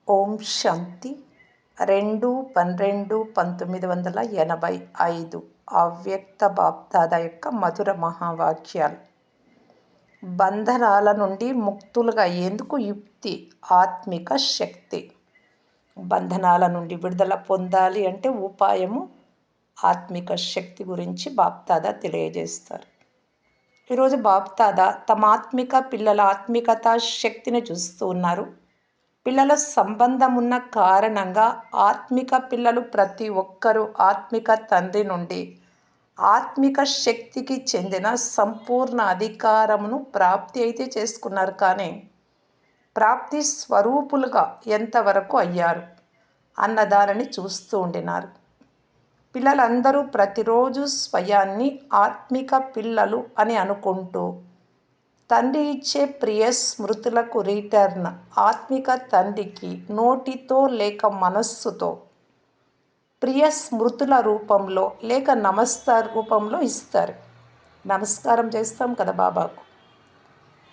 ఓం శాంతి 2/12/1985 అవ్యక్త బాప్దాదా యొక్క మధుర మహావాక్యాలు. బంధనాల నుండి ముక్తులుగా అయ్యేందుకు యుక్తి ఆత్మిక శక్తి. బంధనాల నుండి విడుదల పొందాలి అంటే ఉపాయము ఆత్మిక శక్తి గురించి బాప్దాదా తెలియజేస్తారు. ఈరోజు బాప్దాదా తమ ఆత్మిక పిల్లల ఆత్మికత శక్తిని చూస్తూ ఉన్నారు. పిల్లల సంబంధం ఉన్న కారణంగా ఆత్మిక పిల్లలు ప్రతి ఒక్కరూ ఆత్మిక తండ్రి నుండి ఆత్మిక శక్తికి చెందిన సంపూర్ణ అధికారమును ప్రాప్తి అయితే చేసుకున్నారు. కానీ ప్రాప్తి స్వరూపులుగా ఎంతవరకు అయ్యారు అన్నదానిని చూస్తూ ఉండినారు. పిల్లలందరూ ప్రతిరోజు స్వయాన్ని ఆత్మిక పిల్లలు అని అనుకుంటూ తండ్రి ఇచ్చే ప్రియ స్మృతులకు రిటర్న్ ఆత్మిక తండ్రికి నోటితో లేక మనస్సుతో ప్రియ స్మృతుల రూపంలో లేక నమస్కార రూపంలో ఇస్తారు. నమస్కారం చేస్తాం కదా బాబాకు,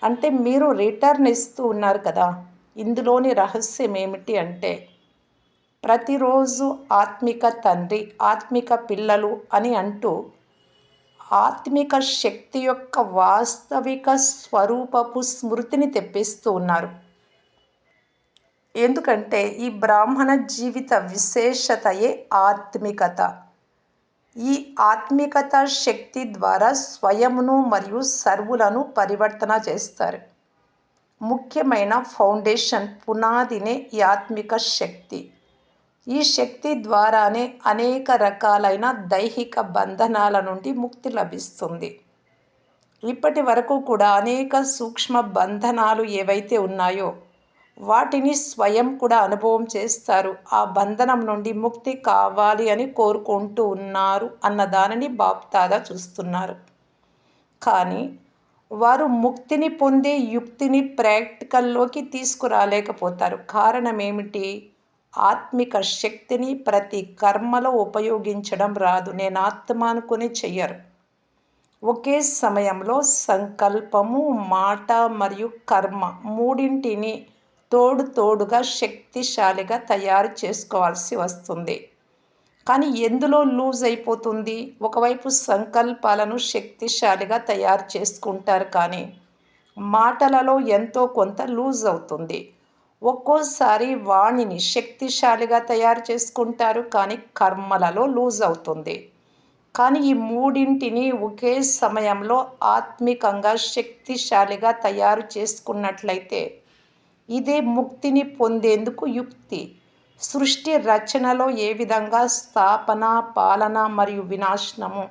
అంటే మీరు రిటర్న్ ఇస్తూ ఉన్నారు కదా. ఇందులోని రహస్యం ఏమిటి అంటే ప్రతిరోజు ఆత్మిక తండ్రి ఆత్మిక పిల్లలు అని అంటూ ఆత్మిక శక్తి యొక్క వాస్తవిక స్వరూపపు స్మృతిని తెప్పిస్తూ ఉన్నారు. ఎందుకంటే ఈ బ్రాహ్మణ జీవిత విశేషతయే ఆత్మికత. ఈ ఆత్మికత శక్తి ద్వారా స్వయమును మరియు సర్వులను పరివర్తన చేస్తారు. ముఖ్యమైన ఫౌండేషన్ పునాదినే ఈ ఆత్మిక శక్తి. ఈ శక్తి ద్వారానే అనేక రకాలైన దైహిక బంధనాల నుండి ముక్తి లభిస్తుంది. ఇప్పటి వరకు కూడా అనేక సూక్ష్మ బంధనాలు ఏవైతే ఉన్నాయో వాటిని స్వయం కూడా అనుభవం చేస్తారు. ఆ బంధనం నుండి ముక్తి కావాలి అని కోరుకుంటూ ఉన్నారు అన్న దానిని బాప్దాదా చూస్తున్నారు. కానీ వారు ముక్తిని పొందే యుక్తిని ప్రాక్టికల్లోకి తీసుకురాలేకపోతారు. కారణం ఏమిటి? ఆత్మిక శక్తిని ప్రతి కర్మలో ఉపయోగించడం రాదు. నేను ఆత్మ అనుకుని చెయ్యరు. ఒకే సమయంలో సంకల్పము, మాట మరియు కర్మ మూడింటిని తోడుగా శక్తిశాలిగా తయారు చేసుకోవాల్సి వస్తుంది. కానీ ఎందులో లూజ్ అయిపోతుంది? ఒకవైపు సంకల్పాలను శక్తిశాలిగా తయారు చేసుకుంటారు, కానీ మాటలలో ఎంతో కొంత లూజ్ అవుతుంది. ఒక్కోసారి వాణిని శక్తిశాలిగా తయారు చేసుకుంటారు, కానీ కర్మలలో లూజ్ అవుతుంది. కానీ ఈ మూడింటిని ఒకే సమయంలో ఆత్మికంగా శక్తిశాలిగా తయారు చేసుకున్నట్లయితే ఇదే ముక్తిని పొందేందుకు యుక్తి. సృష్టి రచనలో ఏ విధంగా స్థాపన, పాలన మరియు వినాశనము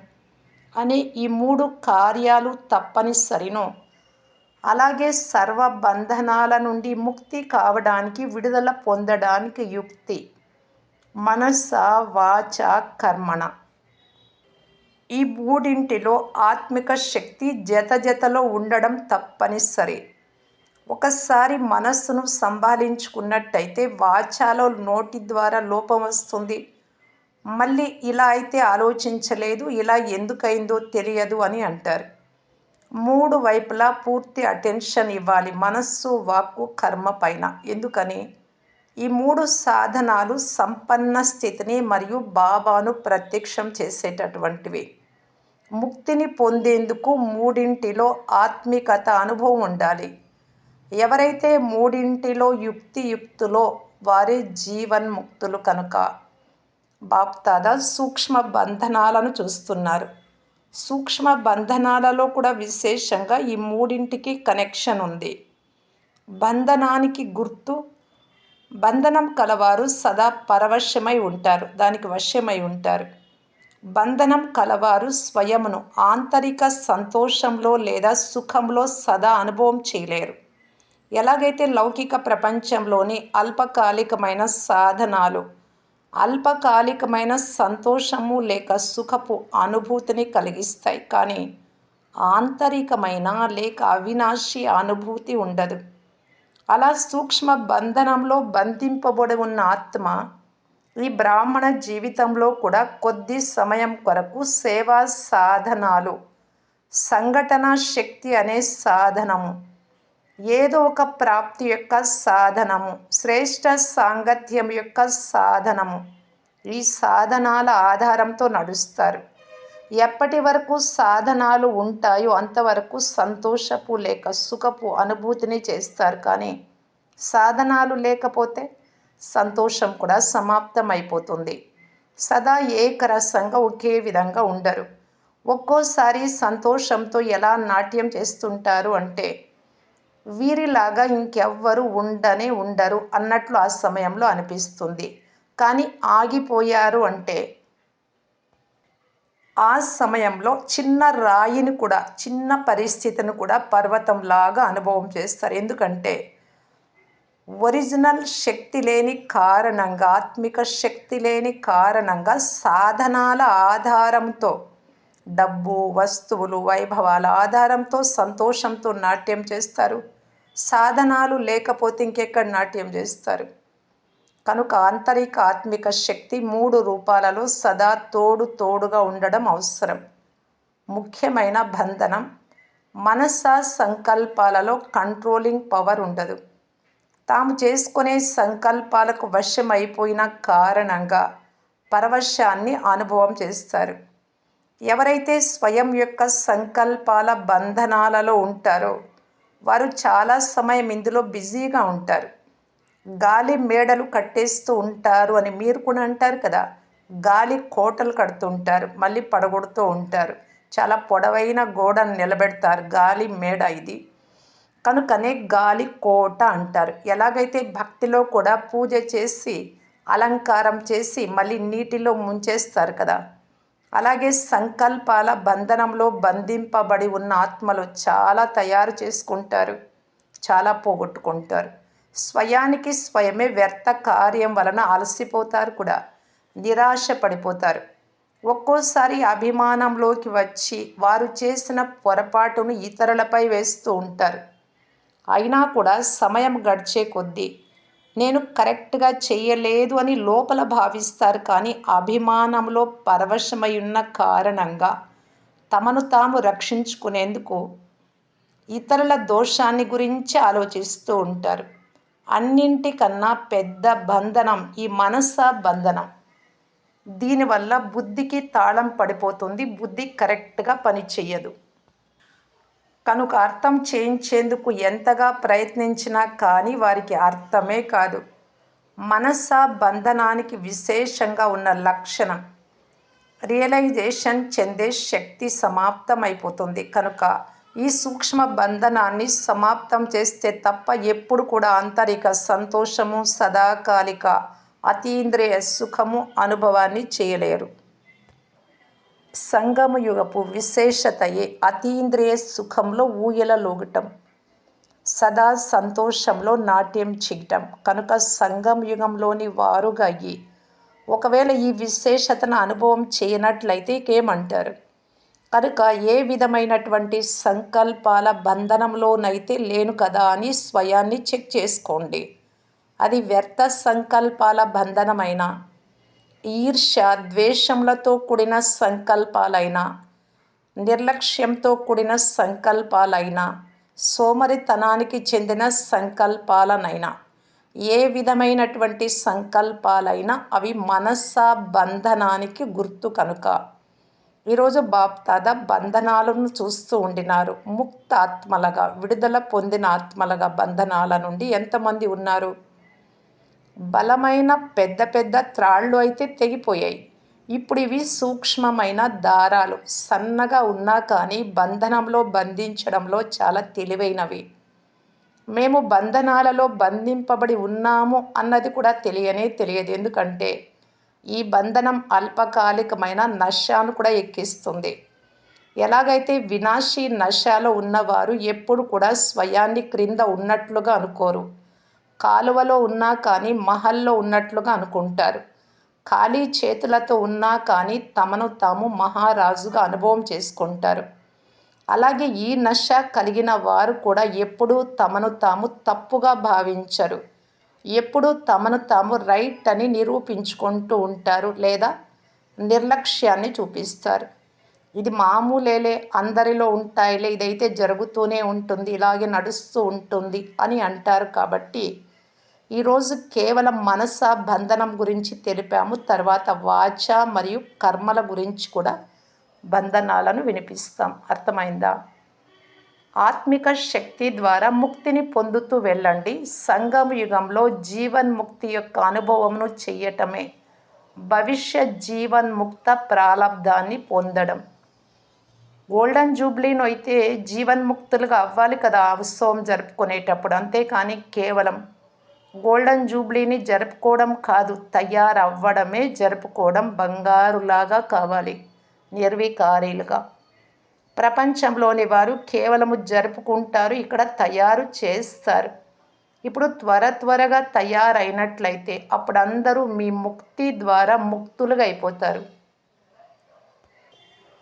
అనే ఈ మూడు కార్యాలు తప్పనిసరినో అలాగే సర్వ బంధనాల నుండి ముక్తి కావడానికి, విడుదల పొందడానికి యుక్తి మనస, వాచ, కర్మణ. ఈ మూడింటిలో ఆత్మిక శక్తి జతలో ఉండడం తప్పనిసరి. ఒకసారి మనస్సును సంభాళించుకున్నట్టయితే వాచాలో నోటి ద్వారా లోపం వస్తుంది. మళ్ళీ ఇలా అయితే ఆలోచించలేదు, ఇలా ఎందుకైందో తెలియదు అని అంటారు. మూడు వైపులా పూర్తి అటెన్షన్ ఇవ్వాలి మనస్సు, వాక్కు, కర్మ పైన. ఎందుకని? ఈ మూడు సాధనాలు సంపన్న స్థితిని మరియు బాబాను ప్రత్యక్షం చేసేటటువంటివి. ముక్తిని పొందేందుకు మూడింటిలో ఆత్మికత అనుభవం ఉండాలి. ఎవరైతే మూడింటిలో యుక్తియుక్తులో వారే జీవన్ముక్తులు. కనుక బాప్దాదా సూక్ష్మ బంధనాలను చూస్తున్నారు. సూక్ష్మ బంధనాలలో కూడా విశేషంగా ఈ మూడింటికి కనెక్షన్ ఉంది. బంధనానికి గుర్తు, బంధనం కలవారు సదా పరవశమై ఉంటారు, దానికి వశమై ఉంటారు. బంధనం కలవారు స్వయమును ఆంతరిక సంతోషంలో లేదా సుఖంలో సదా అనుభవం చేయలేరు. ఎలాగైతే లౌకిక ప్రపంచంలోని అల్పకాలికమైన సాధనాలు అల్పకాలికమైన సంతోషము లేక సుఖపు అనుభూతిని కలిగిస్తాయి, కానీ ఆంతరికమైన లేక అవినాశి అనుభూతి ఉండదు. అలా సూక్ష్మ బంధనంలో బంధింపబడి ఉన్న ఆత్మ ఈ బ్రాహ్మణ జీవితంలో కూడా కొద్ది సమయం కొరకు సేవా సాధనాలు, సంఘటన శక్తి అనే సాధనము ఏదో ఒక ప్రాప్తి యొక్క సాధనము, శ్రేష్ట సాంగత్యం యొక్క సాధనము. ఈ సాధనాల ఆధారంతో నడుస్తారు. ఎప్పటి వరకు సాధనాలు ఉంటాయో అంతవరకు సంతోషపు లేక సుఖపు అనుభూతిని చేస్తారు. కానీ సాధనాలు లేకపోతే సంతోషం కూడా సమాప్తమైపోతుంది. సదా ఏకరసంగా ఒకే విధంగా ఉండరు. ఒక్కోసారి సంతోషంతో ఎలా నాట్యం చేస్తుంటారు అంటే వీరిలాగా ఇంకెవ్వరు ఉండరు అన్నట్లు ఆ సమయంలో అనిపిస్తుంది. కానీ ఆగిపోయారు అంటే ఆ సమయంలో చిన్న రాయిని కూడా, చిన్న పరిస్థితిని కూడా పర్వతంలాగా అనుభవం చేస్తారు. ఎందుకంటే ఒరిజినల్ శక్తి లేని కారణంగా, ఆత్మిక శక్తి లేని కారణంగా సాధనాల ఆధారంతో, డబ్బు, వస్తువులు, వైభవాల ఆధారంతో సంతోషంతో నాట్యం చేస్తారు. సాధనాలు లేకపోతే ఇంకెక్కడ నాట్యం చేస్తారు? కనుక ఆంతరిక ఆత్మిక శక్తి 3 రూపాలలో సదా తోడుగా ఉండడం అవసరం. ముఖ్యమైన బంధనం, మనస సంకల్పాలలో కంట్రోలింగ్ పవర్ ఉండదు. తాము చేసుకునే సంకల్పాలకు వశమైపోయిన కారణంగా పరవశాన్ని అనుభవం చేస్తారు. ఎవరైతే స్వయం యొక్క సంకల్పాల బంధనాలలో ఉంటారో వారు చాలా సమయం ఇందులో బిజీగా ఉంటారు. గాలి మేడలు కట్టేస్తూ ఉంటారు అని మీరు కూడా అంటారు కదా. గాలి కోటలు కడుతుంటారు, మళ్ళీ పడగొడుతూ ఉంటారు. చాలా పొడవైన గోడను నిలబెడతారు. గాలి మేడ ఇది. కనుకనే గాలి కోట అంటారు. ఎలాగైతే భక్తిలో కూడా పూజ చేసి అలంకారం చేసి మళ్ళీ నీటిలో ముంచేస్తారు కదా. అలాగే సంకల్పాల బంధనంలో బంధింపబడి ఉన్న ఆత్మలు చాలా తయారు చేసుకుంటారు, చాలా పోగొట్టుకుంటారు. స్వయానికి స్వయమే వ్యర్థ కార్యం వలన అలసిపోతారు కూడా, నిరాశ పడిపోతారు. ఒక్కోసారి అభిమానంలోకి వచ్చి వారు చేసిన పొరపాటును ఇతరులపై వేస్తూ ఉంటారు. అయినా కూడా సమయం గడిచే కొద్దీ నేను కరెక్ట్గా చేయలేదు అని లోపల భావిస్తారు. కానీ అభిమానంలో పరవశమై ఉన్న కారణంగా తమను తాము రక్షించుకునేందుకు ఇతరుల దోషాన్ని గురించి ఆలోచిస్తూ ఉంటారు. అన్నింటికన్నా పెద్ద బంధనం ఈ మనస బంధనం. దీనివల్ల బుద్ధికి తాళం పడిపోతుంది. బుద్ధి కరెక్ట్గా పనిచేయదు. కనుక అర్థం చేయించేందుకు ఎంతగా ప్రయత్నించినా కానీ వారికి అర్థమే కాదు. మనస బంధనానికి విశేషంగా ఉన్న లక్షణం రియలైజేషన్ చెందే శక్తి సమాప్తమైపోతుంది. కనుక ఈ సూక్ష్మ బంధనాన్ని సమాప్తం చేస్తే తప్ప ఎప్పుడు కూడా ఆంతరిక సంతోషము, సదాకాలిక అతీంద్రియ సుఖము అనుభవాన్ని చేయలేరు. సంగమయుగపు విశేషతయే అతీంద్రియ సుఖంలో ఊయలలూగటం, సదా సంతోషంలో నాట్యం చేయటం. కనుక సంగమయుగంలోని వారుగా అయ్యి ఒకవేళ ఈ విశేషతను అనుభవం చేయనట్లయితే ఏమంటారు? కనుక ఏ విధమైనటువంటి సంకల్పాల బంధనంలోనైతే లేను కదా అని స్వయాన్ని చెక్ చేసుకోండి. అది వ్యర్థ సంకల్పాల బంధనమైన, ఈర్ష్య, ద్వేషములతో కూడిన సంకల్పాలైనా, నిర్లక్ష్యంతో కూడిన సంకల్పాలైనా, సోమరితనానికి చెందిన సంకల్పాలనైనా, ఏ విధమైనటువంటి సంకల్పాలైనా అవి మనస బంధనానికి గుర్తు. కనుక ఈరోజు బాప్దాదా బంధనాలను చూస్తూ ఉండినారు. ముక్త ఆత్మలుగా, విడుదల పొందిన ఆత్మలుగా బంధనాల నుండి ఎంతమంది ఉన్నారు? బలమైన పెద్ద పెద్ద త్రాళ్ళు అయితే తెగిపోయాయి. ఇప్పుడు ఇవి సూక్ష్మమైన దారాలు, సన్నగా ఉన్నా కానీ బంధనంలో బంధించడంలో చాలా తెలివైనవి. మేము బంధనాలలో బంధింపబడి ఉన్నాము అన్నది కూడా తెలియదు. ఎందుకంటే ఈ బంధనం అల్పకాలికమైన నశాను కూడా ఎక్కిస్తుంది. ఎలాగైతే వినాశీ నశాలో ఉన్నవారు ఎప్పుడు కూడా స్వయాన్ని క్రింద ఉన్నట్లుగా అనుకోరు. కాలువలో ఉన్నా కానీ మహల్లో ఉన్నట్లుగా అనుకుంటారు. ఖాళీ చేతులతో ఉన్నా కానీ తమను తాము మహారాజుగా అనుభవం చేసుకుంటారు. అలాగే ఈ నశ కలిగిన వారు కూడా ఎప్పుడూ తమను తాము తప్పుగా భావించరు. ఎప్పుడూ తమను తాము రైట్ అని నిరూపించుకుంటూ ఉంటారు లేదా నిర్లక్ష్యాన్ని చూపిస్తారు. ఇది మామూలేలే, అందరిలో ఉంటాయిలే, ఇదైతే జరుగుతూనే ఉంటుంది, ఇలాగే నడుస్తూ ఉంటుంది అని అంటారు. కాబట్టి ఈరోజు కేవలం మనస బంధనం గురించి తెలిపాము. తర్వాత వాచ మరియు కర్మల గురించి కూడా బంధనాలను వినిపిస్తాం. అర్థమైందా? ఆత్మిక శక్తి ద్వారా ముక్తిని పొందుతూ వెళ్ళండి. సంగమ యుగంలో జీవన్ముక్తి యొక్క అనుభవమును చెయ్యటమే భవిష్య జీవన్ముక్త ప్రాలబ్ధాన్ని పొందడం. గోల్డెన్ జూబ్లీను అయితే జీవన్ముక్తులుగా అవ్వాలి కదా ఆ ఉత్సవం జరుపుకునేటప్పుడు. అంతేకాని కేవలం గోల్డెన్ జూబ్లీని జరుపుకోవడం కాదు, తయారవ్వడమే జరుపుకోవడం. బంగారులాగా కావాలి, నిర్వికారీలుగా. ప్రపంచంలోని వారు కేవలము జరుపుకుంటారు, ఇక్కడ తయారు చేస్తారు. ఇప్పుడు త్వరగా తయారైనట్లయితే అప్పుడు అందరూ మీ ముక్తి ద్వారా ముక్తులుగా అయిపోతారు.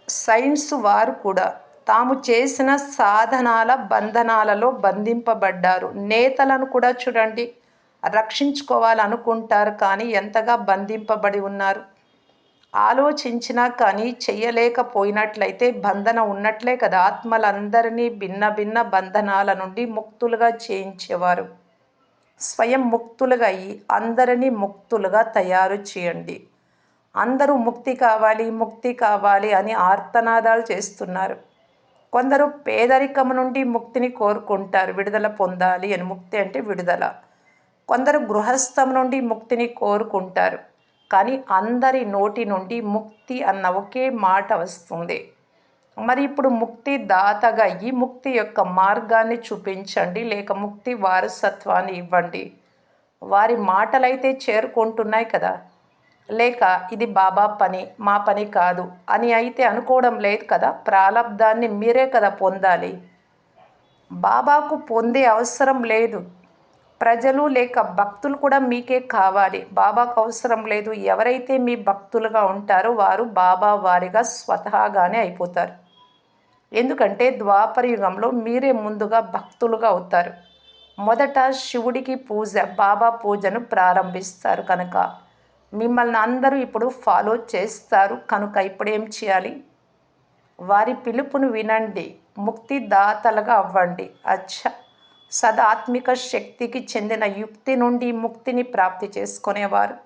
సైన్స్ వారు కూడా తాము చేసిన సాధనాల బంధనాలలో బంధింపబడ్డారు. నేతలను కూడా చూడండి, రక్షించుకోవాలనుకుంటారు కానీ ఎంతగా బంధింపబడి ఉన్నారు. ఆలోచించినా కానీ చెయ్యలేకపోయినట్లయితే బంధన ఉన్నట్లే కదా. ఆత్మలందరినీ భిన్న భిన్న బంధనాల నుండి ముక్తులుగా చేయించేవారు. స్వయం ముక్తులుగా అయ్యి అందరినీ ముక్తులుగా తయారు చేయండి. అందరూ ముక్తి కావాలి, ముక్తి కావాలి అని ఆర్తనాదాలు చేస్తున్నారు. కొందరు పేదరికం నుండి ముక్తిని కోరుకుంటారు, విడుదల పొందాలి అని. ముక్తి అంటే విడుదల. కొందరు గృహస్థం నుండి ముక్తిని కోరుకుంటారు. కానీ అందరి నోటి నుండి ముక్తి అన్న ఒకే మాట వస్తుంది. మరి ఇప్పుడు ముక్తి దాతగా ఈ ముక్తి యొక్క మార్గాన్ని చూపించండి, లేక ముక్తి వారసత్వాన్ని ఇవ్వండి. వారి మాటలైతే చేరుకుంటున్నాయి కదా. లేక ఇది బాబా పని, మా పని కాదు అని అయితే అనుకోవడం లేదు కదా. ప్రాలబ్ధాన్ని మీరే కదా పొందాలి. బాబాకు పొందే అవసరం లేదు. ప్రజలు లేక భక్తులు కూడా మీకే కావాలి, బాబాకు అవసరం లేదు. ఎవరైతే మీ భక్తులుగా ఉంటారో వారు బాబా వారిగా స్వతహాగానే అయిపోతారు. ఎందుకంటే ద్వాపర యుగంలో మీరే ముందుగా భక్తులుగా అవుతారు. మొదట శివుడికి పూజ, బాబా పూజను ప్రారంభిస్తారు కనుక మిమ్మల్ని అందరూ ఇప్పుడు ఫాలో చేస్తారు. కనుక ఇప్పుడు ఏం చేయాలి? వారి పిలుపును వినండి, ముక్తిదాతలుగా అవ్వండి. అచ్చా, సదాత్మిక శక్తికి చెందిన యుక్తి నుండి ముక్తిని ప్రాప్తి చేసుకునేవారు,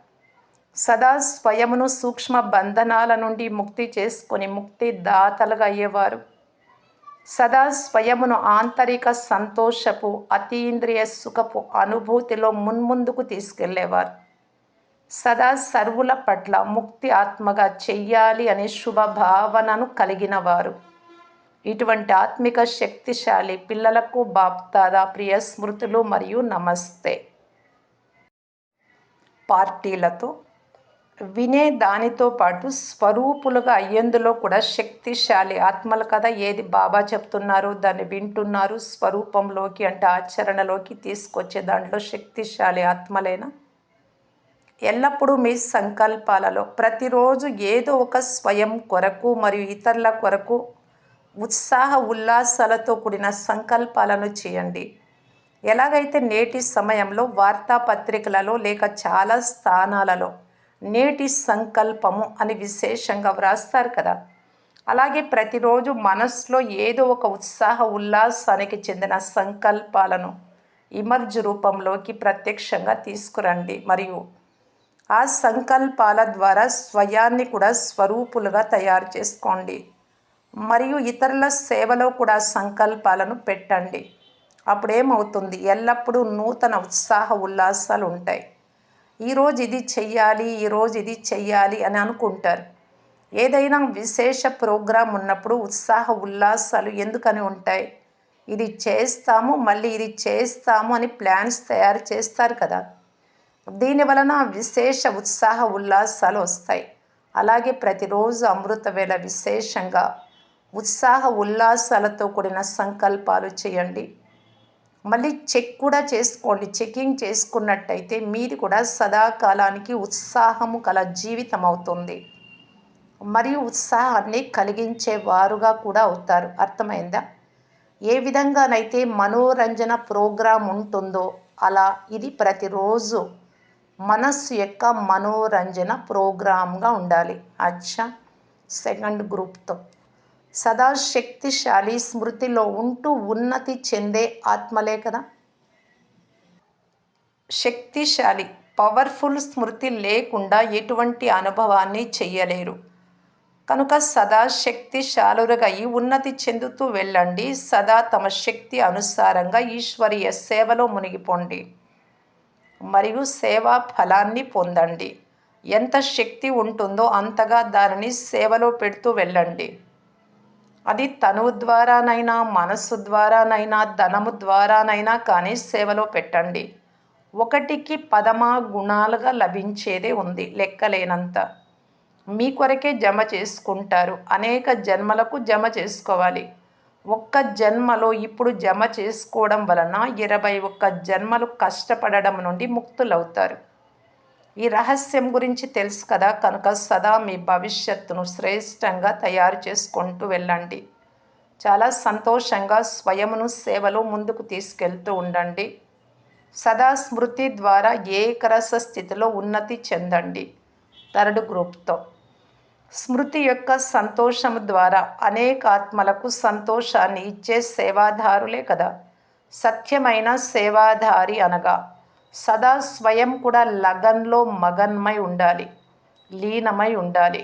సదా స్వయమును సూక్ష్మ బంధనాల నుండి ముక్తి చేసుకొని ముక్తిదాతలుగా అయ్యేవారు, సదా స్వయమును ఆంతరిక సంతోషపు అతీంద్రియ సుఖపు అనుభూతిలో మున్ముందుకు తీసుకెళ్లేవారు, సదా సర్వుల పట్ల ముక్తి ఆత్మగా చెయ్యాలి అనే శుభభావనను కలిగిన వారు. ఇటువంటి ఆత్మిక శక్తిశాలి పిల్లలకు బాప్దాదా ప్రియ స్మృతులు మరియు నమస్తే. పార్టీలతో వినే దానితో పాటు స్వరూపులుగా అయ్యేందులో కూడా శక్తిశాలి ఆత్మలు కదా. ఏది బాబా చెప్తున్నారో దాన్ని వింటున్నారు, స్వరూపంలోకి అంటే ఆచరణలోకి తీసుకొచ్చే దాంట్లో శక్తిశాలి ఆత్మలేనా. ఎల్లప్పుడూ మీ సంకల్పాలలో ప్రతిరోజు ఏదో ఒక స్వయం కొరకు మరియు ఇతరుల కొరకు ఉత్సాహ ఉల్లాసాలతో కూడిన సంకల్పాలను చేయండి. ఎలాగైతే నేటి సమయంలో వార్తాపత్రికలలో లేక చాలా స్థానాలలో నేటి సంకల్పము అని విశేషంగా వ్రాస్తారు కదా. అలాగే ప్రతిరోజు మనస్సులో ఏదో ఒక ఉత్సాహ ఉల్లాసానికి చెందిన సంకల్పాలను ఇమర్జ్ రూపంలోకి ప్రత్యక్షంగా తీసుకురండి. మరియు ఆ సంకల్పాల ద్వారా స్వయాన్ని కూడా స్వరూపులుగా తయారు చేసుకోండి. మరియు ఇతరుల సేవలో కూడా సంకల్పాలను పెట్టండి. అప్పుడేమవుతుంది? ఎల్లప్పుడూ నూతన ఉత్సాహ ఉల్లాసాలు ఉంటాయి. ఈరోజు ఇది చెయ్యాలి, ఈరోజు ఇది చెయ్యాలి అని అనుకుంటారు. ఏదైనా విశేష ప్రోగ్రాం ఉన్నప్పుడు ఉత్సాహ ఉల్లాసాలు ఎందుకని ఉంటాయి? ఇది చేస్తాము, మళ్ళీ ఇది చేస్తాము అని ప్లాన్స్ తయారు చేస్తారు కదా. దీని వలన విశేష ఉత్సాహ ఉల్లాసాలు వస్తాయి. అలాగే ప్రతిరోజు అమృత వేళ విశేషంగా ఉత్సాహ ఉల్లాసాలతో కూడిన సంకల్పాలు చేయండి. మళ్ళీ చెక్ కూడా చేసుకోండి. చెకింగ్ చేసుకున్నట్టయితే మీది కూడా సదాకాలానికి ఉత్సాహము గల జీవితం అవుతుంది మరియు ఉత్సాహాన్ని కలిగించే వారుగా కూడా అవుతారు. అర్థమైందా? ఏ విధంగానైతే మనోరంజన ప్రోగ్రాం ఉంటుందో అలా ఇది ప్రతిరోజు మనస్సు యొక్క మనోరంజన ప్రోగ్రాంగా ఉండాలి. అచ్చా, సెకండ్ గ్రూప్తో సదా శక్తిశాలి స్మృతిలో ఉంటూ ఉన్నతి చెందే ఆత్మలే కదా. శక్తిశాలి పవర్ఫుల్ స్మృతి లేకుండా ఎటువంటి అనుభవాన్ని చెయ్యలేరు. కనుక సదా శక్తిశాలురుగా ఈ ఉన్నతి చెందుతూ వెళ్ళండి. సదా తమ శక్తి అనుసారంగా ఈశ్వరీయ సేవలో మునిగిపోండి మరియు సేవా ఫలాన్ని పొందండి. ఎంత శక్తి ఉంటుందో అంతగా దానిని సేవలో పెడుతూ వెళ్ళండి. అది తనువు ద్వారానైనా, మనస్సు ద్వారానైనా, ధనము ద్వారానైనా కానీ సేవలో పెట్టండి. ఒకటికి పదమా గుణాలుగా లభించేదే ఉంది, లెక్కలేనంత. మీ కొరకే జమ చేసుకుంటారు. అనేక జన్మలకు జమ చేసుకోవాలి. ఒక్క జన్మలో ఇప్పుడు జమ చేసుకోవడం వలన 21 జన్మలు కష్టపడడం నుండి ముక్తులవుతారు. ఈ రహస్యం గురించి తెలుసు కదా. కనుక సదా మీ భవిష్యత్తును శ్రేష్టంగా తయారు చేసుకుంటూ వెళ్ళండి. చాలా సంతోషంగా స్వయమును సేవలో ముందుకు తీసుకెళ్తూ ఉండండి. సదా స్మృతి ద్వారా ఏకరస స్థితిలో ఉన్నతి చెందండి. థర్డ్ గ్రూప్తో స్మృతి యొక్క సంతోషము ద్వారా అనేక ఆత్మలకు సంతోషాన్ని ఇచ్చే సేవాదారులే కదా. సత్యమైన సేవాదారి అనగా సదా స్వయం కూడా లగన్లో మగన్మై ఉండాలి, లీనమై ఉండాలి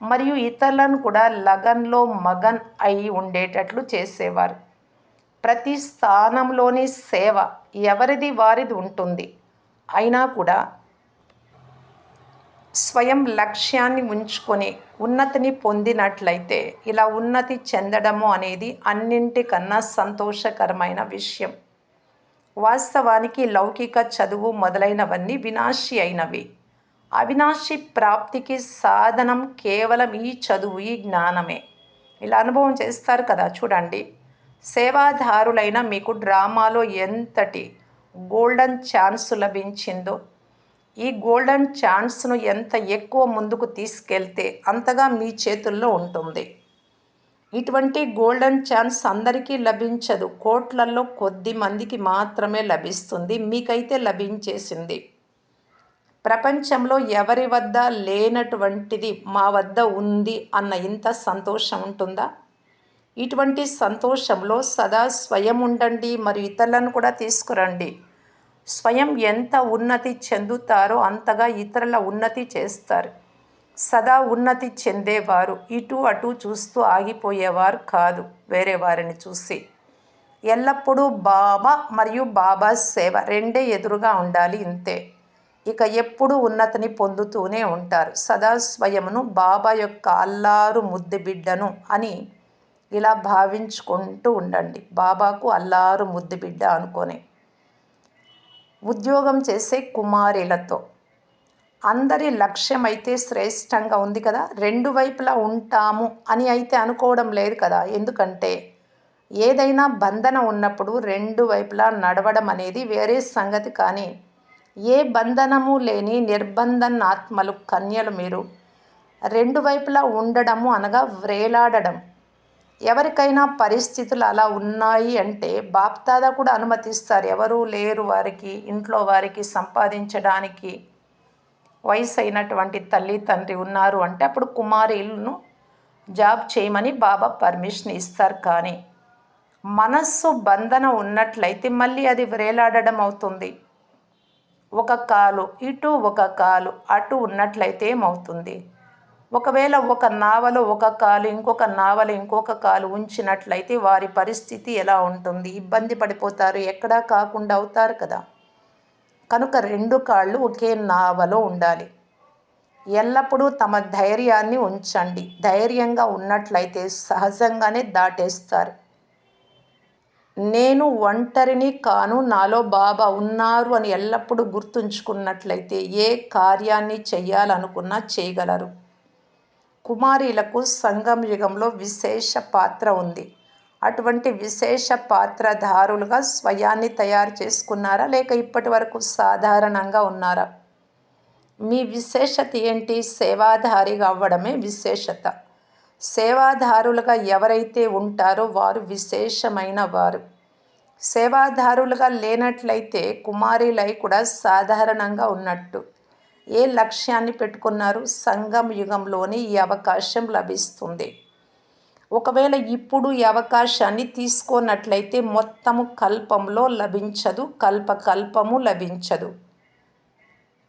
మరియు ఇతరులను కూడా లగన్లో మగన్ అయి ఉండేటట్లు చేసేవారు. ప్రతి స్థానంలోని సేవ ఎవరిది వారిది ఉంటుంది. అయినా కూడా స్వయం లక్ష్యాన్ని ఉంచుకొని ఉన్నతిని పొందినట్లయితే ఇలా ఉన్నతి చెందడము అనేది అన్నింటికన్నా సంతోషకరమైన విషయం. వాస్తవానికి లౌకిక చదువు మొదలైనవన్నీ వినాశి అయినవి. అవినాశి ప్రాప్తికి సాధనం కేవలం ఈ చదువు, ఈ జ్ఞానమే. ఇలా అనుభవం చేస్తారు కదా. చూడండి, సేవాదారులైన మీకు డ్రామాలో ఎంతటి గోల్డెన్ ఛాన్స్ లభించిందో. ఈ గోల్డెన్ ఛాన్స్ను ఎంత ఎక్కువ ముందుకు తీసుకెళ్తే అంతగా మీ చేతుల్లో ఉంటుంది. ఇటువంటి గోల్డెన్ ఛాన్స్ అందరికీ లభించదు. కోట్లల్లో కొద్ది మందికి మాత్రమే లభిస్తుంది. మీకైతే లభించేసింది. ప్రపంచంలో ఎవరి వద్ద లేనటువంటిది మా వద్ద ఉంది అన్న ఇంత సంతోషం ఉంటుందా? ఇటువంటి సంతోషంలో సదా స్వయం ఉండండి మరియు ఇతరులను కూడా తీసుకురండి. స్వయం ఎంత ఉన్నతి చెందుతారో అంతగా ఇతరుల ఉన్నతి చేస్తారు. సదా ఉన్నతి చెందేవారు ఇటు అటు చూస్తూ ఆగిపోయేవారు కాదు. వేరే వారిని చూసి ఎల్లప్పుడూ బాబా మరియు బాబా సేవ రెండే ఎదురుగా ఉండాలి, ఇంతే. ఇక ఎప్పుడూ ఉన్నతిని పొందుతూనే ఉంటారు. సదా స్వయమును బాబా యొక్క అల్లారు ముద్దు బిడ్డను అని ఇలా భావించుకుంటూ ఉండండి. బాబాకు అల్లారు ముద్దు బిడ్డ అనుకొని ఉద్యోగం చేసే కుమారీలతో అందరి లక్ష్యం అయితే శ్రేష్టంగా ఉంది కదా. రెండు వైపులా ఉంటాము అని అయితే అనుకోవడం లేదు కదా. ఎందుకంటే ఏదైనా బంధన ఉన్నప్పుడు రెండు వైపులా నడవడం అనేది వేరే సంగతి. కానీ ఏ బంధనము లేని నిర్బంధన ఆత్మలు, కన్యలు మీరు రెండు వైపులా ఉండడము అనగా వ్రేలాడడం. ఎవరికైనా పరిస్థితులు అలా ఉన్నాయి అంటే బాప్దాదా కూడా అనుమతిస్తారు. ఎవరూ లేరు వారికి, ఇంట్లో వారికి సంపాదించడానికి వయసు అయినటువంటి తల్లి తండ్రి ఉన్నారు అంటే అప్పుడు కుమారీలను జాబ్ చేయమని బాబా పర్మిషన్ ఇస్తారు. కానీ మనస్సు బంధన ఉన్నట్లయితే మళ్ళీ అది వ్రేలాడడం అవుతుంది. ఒక కాలు ఇటు, ఒక కాలు అటు ఉన్నట్లయితే ఏమవుతుంది? ఒకవేళ ఒక నావలో ఒక కాలు, ఇంకొక నావలో ఇంకొక కాలు ఉంచినట్లయితే వారి పరిస్థితి ఎలా ఉంటుంది? ఇబ్బంది పడిపోతారు, ఎక్కడా కాకుండా అవుతారు కదా. కనుక రెండు కాళ్ళు ఒకే నావలో ఉండాలి. ఎల్లప్పుడూ తమ ధైర్యాన్ని ఉంచండి. ధైర్యంగా ఉన్నట్లయితే సహజంగానే దాటేస్తారు. నేను ఒంటరిని కాను, నాలో బాబా ఉన్నారు అని ఎల్లప్పుడూ గుర్తుంచుకున్నట్లయితే ఏ కార్యాన్ని చెయ్యాలనుకున్నా చేయగలరు. కుమారీలకు సంగమ యుగంలో విశేష పాత్ర ఉంది. అటువంటి విశేష పాత్రధారులుగా స్వయాన్ని తయారు చేసుకున్నారా, లేక ఇప్పటి వరకు సాధారణంగా ఉన్నారా? మీ విశేషత ఏంటి? సేవాధారిగా అవ్వడమే విశేషత. సేవాదారులుగా ఎవరైతే ఉంటారో వారు విశేషమైన వారు. సేవాదారులుగా లేనట్లయితే కుమారీలై కూడా సాధారణంగా ఉన్నట్టు. ఏ లక్ష్యాన్ని పెట్టుకున్నారు? సంగమ యుగంలోని ఈ అవకాశం లభిస్తుంది. ఒకవేళ ఇప్పుడు ఈ అవకాశాన్ని తీసుకోనట్లయితే మొత్తము కల్పంలో లభించదు, కల్పము లభించదు.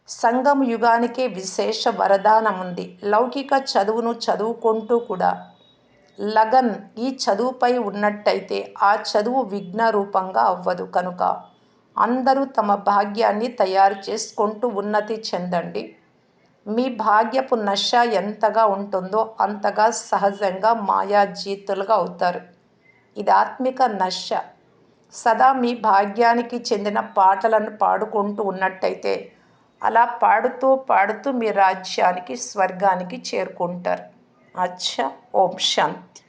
సంగమ యుగానికే విశేష వరదానం ఉంది. లౌకిక చదువును చదువుకుంటూ కూడా లగన్ ఈ చదువుపై ఉన్నట్టయితే ఆ చదువు విఘ్న రూపంగా అవ్వదు. కనుక అందరూ తమ భాగ్యాన్ని తయారు చేసుకుంటూ ఉన్నతి చెందండి. మీ భాగ్యపు నశ ఎంతగా ఉంటుందో అంతగా సహజంగా మాయాజీతులుగా అవుతారు. ఇది ఆత్మిక నశ. సదా మీ భాగ్యానికి చెందిన పాటలను పాడుకుంటూ ఉన్నట్టయితే అలా పాడుతూ పాడుతూ మీ రాజ్యానికి, స్వర్గానికి చేరుకుంటారు. అచ్చా. ఓం శాంతి.